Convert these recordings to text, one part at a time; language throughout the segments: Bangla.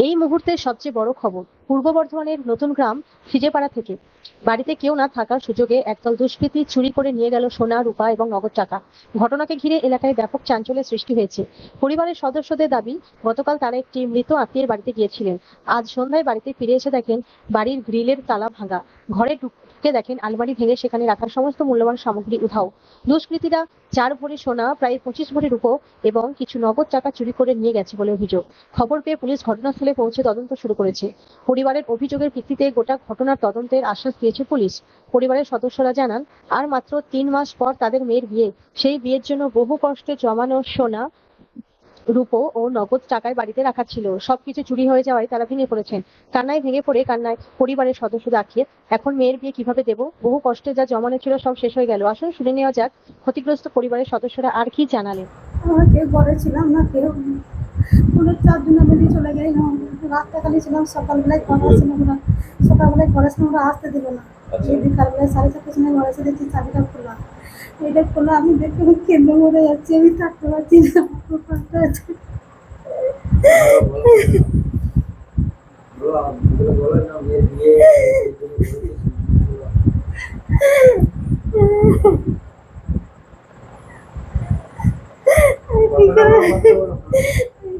এই মুহূর্তের সবচেয়ে বড় খবর পূর্ব বর্ধমানের নতুন গ্রাম সিজেপাড়া থেকে। বাড়িতে কেউ না থাকার সুযোগে একদল দুষ্কৃতী চুরি করে নিয়ে গেল সোনা, রূপা এবং নগদ টাকা। ঘটনাকে ঘিরে এলাকায় ব্যাপক চাঞ্চল্যের সৃষ্টি হয়েছে। পরিবারের সদস্যদের দাবি, গতকাল তারা একটি মৃত আত্মীয়ের বাড়িতে গিয়েছিলেন। আজ সন্ধ্যায় বাড়িতে ফিরে এসে দেখেন বাড়ির গ্রিলের তালা ভাঙা। ঘরে ঢুকে দেখেন আলমারি ভেঙে সেখানে রাখা সমস্ত মূল্যবান সামগ্রী উধাও। দুষ্কৃতীরা 4 ভরি সোনা, প্রায় 25 ভরি রূপো এবং কিছু নগদ টাকা চুরি করে নিয়ে গেছে বলে অভিযোগ। খবর পেয়ে পুলিশ ঘটনাস্থলে পৌঁছে তদন্ত শুরু করেছে। পরিবারের অভিযোগের ভিত্তিতে গোটা ঘটনার তদন্তের আশ্বাস দিয়েছে পুলিশ। পরিবারের সদস্যরা জানান, আর মাত্র 3 মাস পর তাদের মেয়ের বিয়ে। সেই বিয়ের জন্য বহু কষ্টে জমানো সোনা, রূপো ও নগদ টাকায় বাড়িতে রাখা ছিল। সবকিছু চুরি হয়ে যাওয়ায় তারা ভেঙে পড়েছেন। কান্নায় পরিবারের সদস্যদের আখিয়ে, এখন মেয়ের বিয়ে কিভাবে দেব, বহু কষ্টে যা জমানো ছিল সব শেষ হয়ে গেল। আসুন শুনে নেওয়া যাক ক্ষতিগ্রস্ত পরিবারের সদস্যরা আর কি জানালেন। কেউ ঘরে ছিলাম না, কেউ কোনো 4 দিনে বেরিয়ে চলে গেলাম। রাতটা খালি ছিলাম, সকালবেলায় ঘরে আসছিলাম না। সকালবেলায় ঘরে ছিলাম, ওরা আসতে দিল না। এই বিকালবেলায় 4:30টার সময় ঘরে এসে দেখছি চাবিটা খোলা। এটা খোলা, আমি দেখে আমি কেঁদে মরে যাচ্ছি, আমি থাকতে পারছি না। খুব কষ্ট হচ্ছে।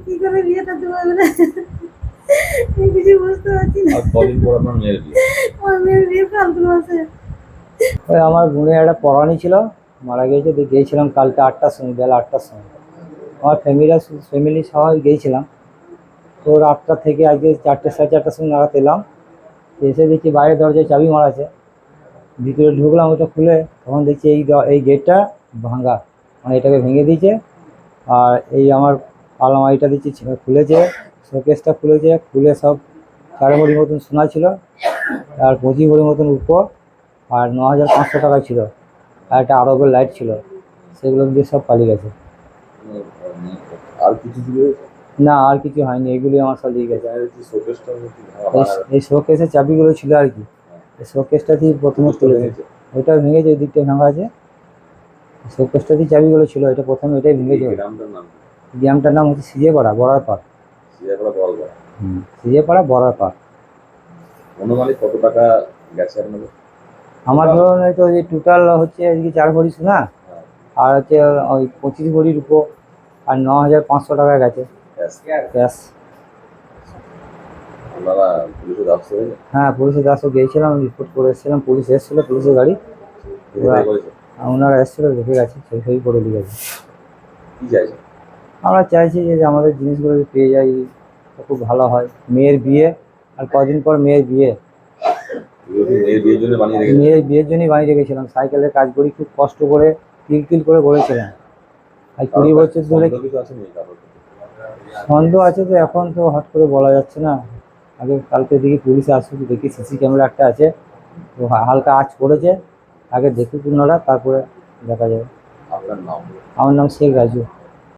কি করে বিয়েটা দেবো এবারে? আমি কিছু বুঝতে পারছি না। আর কদিন পর আপনার মেয়ের বিয়ে? আমার মেয়ের বিয়ে ফাল্গুন মাসে। ওই আমার বোনের একটা পড়ানি ছিল, মারা গিয়েছে। দিয়ে গিয়েছিলাম কালকে 8টার সময়, বেলা 8টার সময়। আমার ফ্যামিলি সবাই গিয়েছিলাম। তো রাতটা থেকে আজকে 4টে, সাড়ে 4টার সময় নাগাদ এলাম। এসে দেখছি বাইরের দরজায় চাবি মারা আছে। ভিতরে ঢুকলাম, ওটা খুলে তখন দেখছি এই গেটটা ভাঙা, মানে এটাকে ভেঙে দিয়েছে। আর এই আমার আলমারিটা দিচ্ছি খুলেছে, শোকেসটা খুলেছে, খুলে সব 4 ভরি মতন সোনা ছিল, আর 25 ভরি মতন উপর, আর 9,500 টাকা ছিল, আর একটা আরবের লাইট ছিল। সেগুলো দিয়ে সব পালিয়ে গেছে। আর কিছু ছিল? না, আর কিছু হয়নি, এগুলি আমার সব নিয়ে গেছে। শোকেসটা এই শোকেসের চাবিগুলো ছিল আর কি। এই শোকেসটা দিয়ে প্রথমে তুলেছে, ওইটা ভেঙেছে, ওই দিকটা ভাঙা আছে। শোকেসটা দিয়ে চাবিগুলো ছিল, এটা প্রথমে ওইটাই ভেঙেছে। গ্রামটার নাম? গ্রামটার নাম হচ্ছে সিজেপাড়া, বড়ার পাড়। সিজেপাড়া বড়ার পাড়। অনুমানিক কত টাকা গেছে আপনাদের? আমার ধরুন হয়তো যে টোটাল হচ্ছে আজকে 4 ভরি সোনা, আর হচ্ছে ওই 25 ভরির উপর, আর 9,500 টাকা গেছে ক্যাশ। আপনারা পুলিশে দ্বারস্থ হয়েছে? হ্যাঁ, পুলিশের কাছে গিয়েছিলাম, রিপোর্ট করে এসেছিলাম। পুলিশ এসেছিলো, পুলিশের গাড়ি। ওনারা এসেছিলো, দেখে গেছে, সই করে দিয়ে গেছে। কি চাইছে? আমরা চাইছি যে আমাদের জিনিসগুলো যদি পেয়ে যাই তো খুব ভালো হয়। মেয়ের বিয়ে, আর কদিন পর মেয়ের বিয়ে। মেয়ের বিয়ের জন্য বানিয়ে রেখেছে? মেয়ের বিয়ের জন্যই বানিয়ে রেখেছিলাম। সাইকেলের কাজ করি, খুব কষ্ট করে তিল করে গড়েছিলাম। আর 20 বছর ধরে কিছু আছে নেই? সন্দেহ আছে, তো এখন তো হট করে বলা যাচ্ছে না। আগে কালকে দেখি পুলিশে আসুক, দেখি সিসি ক্যামেরা একটা আছে, তো হালকা আঁচ পড়েছে। আগে দেখুক ওনারা, তারপরে দেখা যাবে। আপনার নাম? আমার নাম শেখ রাজু।